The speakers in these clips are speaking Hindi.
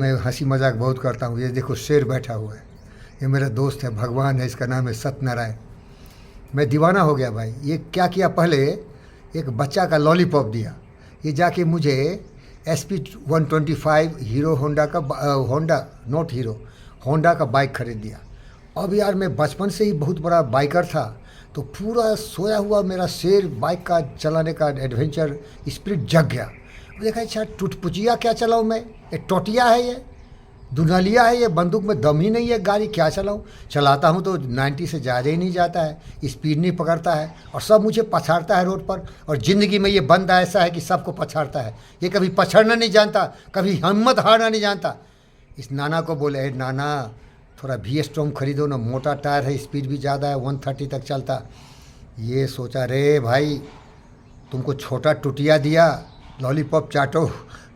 मैं हंसी मजाक बहुत करता हूँ। ये देखो शेर बैठा हुआ है, ये मेरा दोस्त है, भगवान है, इसका नाम है सत्यनारायण। मैं दीवाना हो गया भाई। ये क्या किया, पहले एक बच्चा का लॉलीपॉप दिया, ये जाके मुझे SP 125 हीरो होंडा का होंडा नॉट हीरो होंडा का बाइक खरीद दिया। अब यार मैं बचपन से ही बहुत बड़ा बाइकर था, तो पूरा सोया हुआ मेरा शेर बाइक का चलाने का एडवेंचर स्पिरिट जग गया। देखा अच्छा टुटपुचिया क्या चलाऊँ मैं, ये टोटिया है, ये दुनालिया है, ये बंदूक में दम ही नहीं है, गाड़ी क्या चलाऊँ। चलाता हूँ तो 90 से ज़्यादा ही नहीं जाता है, स्पीड नहीं पकड़ता है और सब मुझे पछाड़ता है रोड पर। और ज़िंदगी में ये बंदा ऐसा है कि सबको पछाड़ता है, ये कभी पछड़ना नहीं जानता, कभी हिम्मत हारना नहीं जानता। इस नाना को बोले, अरे नाना थोड़ा VS-Strom खरीदो ना, मोटा टायर है, स्पीड भी ज़्यादा है, 130 तक चलता। ये सोचा रे भाई तुमको छोटा टुटिया दिया, लॉलीपॉप चाटो,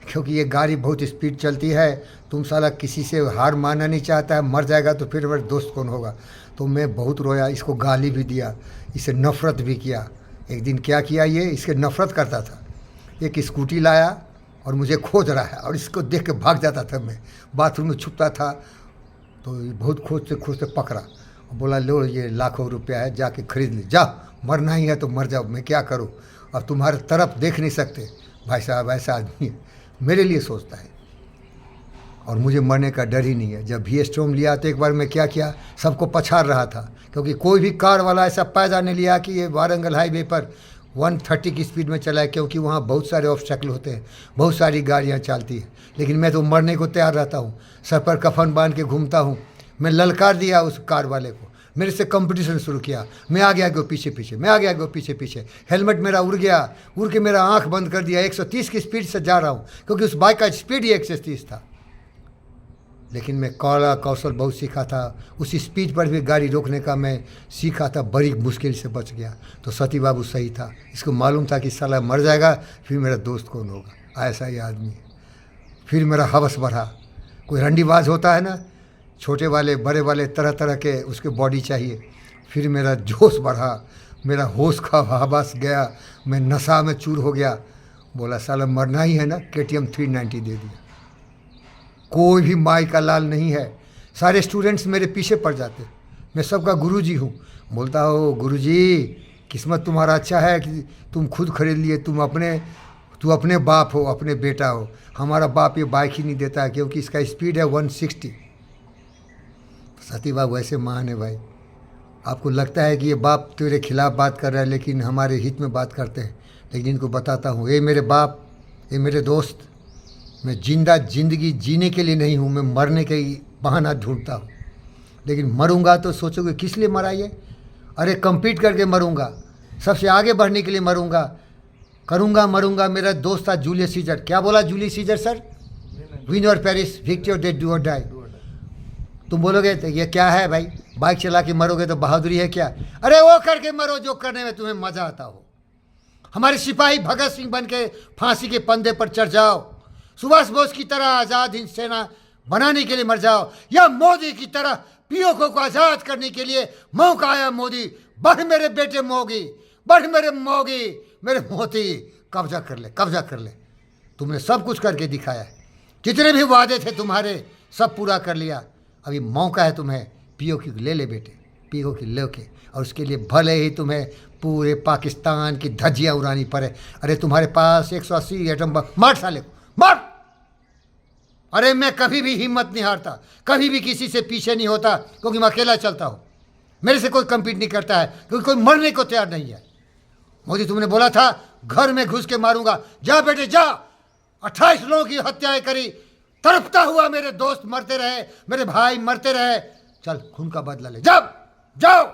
क्योंकि ये गाड़ी बहुत स्पीड चलती है। तुम साला किसी से हार मानना नहीं चाहता है, मर जाएगा तो फिर मेरा दोस्त कौन होगा। तो मैं बहुत रोया, इसको गाली भी दिया, इसे नफ़रत भी किया। एक दिन क्या किया, ये इसके नफ़रत करता था, एक स्कूटी लाया और मुझे खोज रहा है और इसको देख के भाग जाता था। मैं बाथरूम में छुपता था, तो बहुत खोजते पकड़ा और बोला लो ये लाखों रुपया है, जाके खरीद ले, जा, मरना ही है तो मर जाओ, मैं क्या करूँ, अब तुम्हारे तरफ देख नहीं सकते। भाई साहब ऐसा आदमी है, मेरे लिए सोचता है और मुझे मरने का डर ही नहीं है। जब VS-Strom लिया तो एक बार मैं क्या किया, सबको पछाड़ रहा था, क्योंकि कोई भी कार वाला ऐसा पैदा नहीं लिया कि ये वारंगल हाईवे पर 130 की स्पीड में चलाए, क्योंकि वहाँ बहुत सारे ऑब्स्टेकल होते हैं, बहुत सारी गाड़ियाँ चलती हैं। लेकिन मैं तो मरने को तैयार रहता हूँ, सर पर कफन बांध के घूमता हूँ। मैं ललकार दिया उस कार वाले को, मेरे से कंपटीशन शुरू किया, मैं आ गया पीछे पीछे, मैं आ गया पीछे पीछे, हेलमेट मेरा उड़ गया, उड़ के मेरा आंख बंद कर दिया। 130 की स्पीड से जा रहा हूँ, क्योंकि उस बाइक का स्पीड ही 130 था। लेकिन मैं कला कौशल बहुत सीखा था, उस स्पीड पर भी गाड़ी रोकने का मैं सीखा था, बड़ी मुश्किल से बच गया। तो सती बाबू सही था, इसको मालूम था कि साला मर जाएगा, फिर मेरा दोस्त कौन होगा, ऐसा ही आदमी है। फिर मेरा हवस बढ़ा, कोई रंडीबाज होता है ना, छोटे वाले बड़े वाले तरह तरह के उसके बॉडी चाहिए। फिर मेरा जोश बढ़ा, मेरा होश का हवास गया, मैं नशा में चूर हो गया। बोला साला मरना ही है ना, KTM 390 दे दिया। कोई भी माई का लाल नहीं है, सारे स्टूडेंट्स मेरे पीछे पड़ जाते, मैं सबका गुरुजी हूँ। बोलता हो गुरुजी किस्मत तुम्हारा अच्छा है कि तुम खुद खरीद लिए, तू अपने बाप हो, अपने बेटा हो। हमारा बाप ये बाइक ही नहीं देता है, क्योंकि इसका स्पीड है 160। सती बाबू ऐसे महान है भाई, आपको लगता है कि ये बाप तेरे खिलाफ बात कर रहा है, लेकिन हमारे हित में बात करते हैं। लेकिन इनको बताता हूँ, ये मेरे बाप, ये मेरे दोस्त, मैं जिंदगी जीने के लिए नहीं हूँ, मैं मरने के ही बहाना ढूंढता हूँ। लेकिन मरूंगा तो सोचोगे किस लिए मरा ये, अरे कम्पीट करके मरूंगा, सबसे आगे बढ़ने के लिए मरूंगा, मरूंगा। मेरा दोस्त था जूलियस सीजर, क्या बोला जूलियस सीजर सर, विन और पेरिस, विक्टर डेड डू और डाई। तुम बोलोगे तो ये क्या है भाई, बाइक चला के मरोगे तो बहादुरी है क्या, अरे वो करके मरो जो करने में तुम्हें मजा आता हो। हमारे सिपाही भगत सिंह बन के फांसी के पंदे पर चढ़ जाओ, सुभाष बोस की तरह आज़ाद हिंद सेना बनाने के लिए मर जाओ, या मोदी की तरह POK को आज़ाद करने के लिए मौका आया मोदी, बढ़ मेरे बेटे मोगी, बढ़ मेरे मोगी, मेरे मोती, कब्जा कर ले। तुमने सब कुछ करके दिखाया है, जितने भी वादे थे तुम्हारे सब पूरा कर लिया। अभी मौका है तुम्हें, POK को ले बेटे, POK ले के, और उसके लिए भले ही तुम्हें पूरे पाकिस्तान की धज्जियाँ उड़ानी पड़े। अरे तुम्हारे पास 180 एटम बम, मार साले को, मार। अरे मैं कभी भी हिम्मत नहीं हारता, कभी भी किसी से पीछे नहीं होता, क्योंकि मैं अकेला चलता हूँ, मेरे से कोई कम्पीट नहीं करता है, क्योंकि कोई मरने को तैयार नहीं है। मोदी तुमने बोला था घर में घुस के मारूंगा, जा बेटे जा, 28 लोगों की हत्याएं करी, तड़पता हुआ मेरे दोस्त मरते रहे, मेरे भाई मरते रहे, चल खून का बदला ले, जाओ।